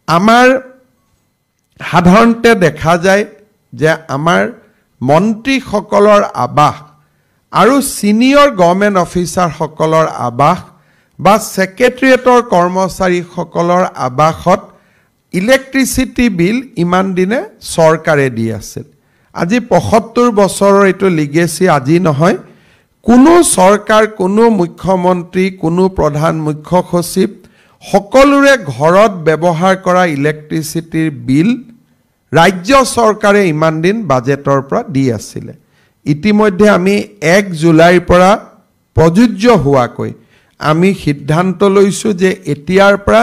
আমাৰ সাধাৰণতে দেখা যায় যে আমাৰ মন্ত্ৰীসকলৰ আবাস আৰু সিনিয়ৰ গভৰ্ণমেণ্ট অফিচাৰসকলৰ আবাস বা সেক্ৰেটাৰিয়েটৰ কৰ্মচাৰীসকলৰ আবাসত ইলেক্ট্ৰিচিটি বিল ইমান দিনে চৰকাৰে দি আছিল। আজি ৭৫ বছৰৰ এইটো লিগেসি আজি নহয়। কোনো চৰকাৰ, কোনো মুখ্যমন্ত্ৰী, কোনো প্ৰধান মুখ্য সচিব সকলোৰে ঘৰত ব্যৱহাৰ কৰা ইলেক্ট্ৰিচিটিৰ বিল ৰাজ্য চৰকাৰে ইমান দিন বাজেটৰ পৰা দি আছিল। ইতিমধ্যে আমি ১ জুলাইৰ পৰা প্ৰযোজ্য হোৱাকৈ আমি সিদ্ধান্ত লৈছো যে এতিয়াৰ পৰা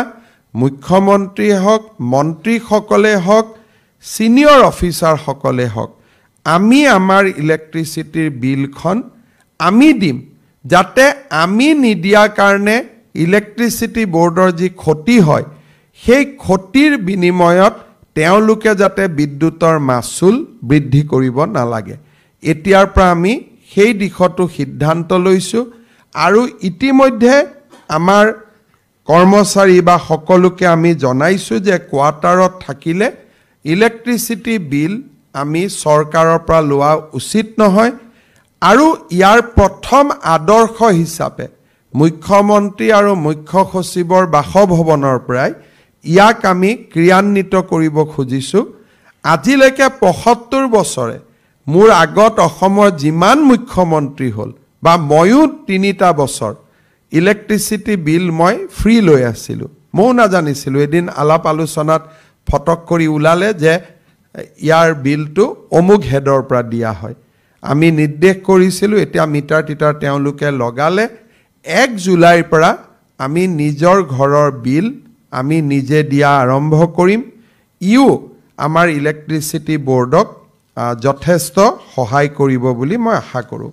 মুখ্যমন্ত্ৰী হওক, মন্ত্ৰীসকলে হওক, সিনিয়ৰ অফিচাৰসকলে হওক, আমি আমাৰ ইলেক্ট্ৰিচিটিৰ বিলখন আমি দিম, যাতে আমি নিদিয়াৰ কাৰণে ইলেক্ট্ৰিচিটি বোৰ্ডৰ যি ক্ষতি হয় সেই ক্ষতিৰ বিনিময়ত তেওঁলোকে যাতে বিদ্যুতৰ মাচুল বৃদ্ধি কৰিব নালাগে। এতিয়াৰ পৰা আমি সেই দিশটো সিদ্ধান্ত লৈছো আৰু ইতিমধ্যে আমাৰ কৰ্মচাৰী বা সকলোকে আমি জনাইছো যে কোৱাৰ্টাৰত থাকিলে ইলেক্ট্ৰিচিটি বিল আমি চৰকাৰৰ পৰা লোৱা উচিত নহয় আৰু ইয়াৰ প্ৰথম আদৰ্শ হিচাপে মুখ্যমন্ত্ৰী আৰু মুখ্য সচিবৰ বাসভৱনৰ পৰাই ইয়াক আমি ক্ৰিয়ান্বিত কৰিব খুজিছো। আজিলৈকে ৭৫ বছৰে মোৰ আগত অসমৰ যিমান মুখ্যমন্ত্ৰী হ'ল বা ময়ো ৩টা বছৰ ইলেক্ট্ৰিচিটি বিল মই ফ্ৰী লৈ আছিলোঁ। ময়ো নাজানিছিলোঁ। এদিন আলাপ আলোচনাত ফটক কৰি ওলালে যে ইয়াৰ বিলটো অমুক হেডৰ পৰা দিয়া হয়। আমি নিৰ্দেশ কৰিছিলোঁ, এতিয়া মিটাৰ টিটাৰ তেওঁলোকে লগালে। ১ জুলাইৰ পৰা আমি নিজৰ ঘৰৰ বিল আমি নিজে দিয়া আৰম্ভ কৰিম। ইও আমাৰ ইলেক্ট্ৰিচিটি বোৰ্ডক যথেষ্ট সহায় কৰিব বুলি মই আশা কৰোঁ।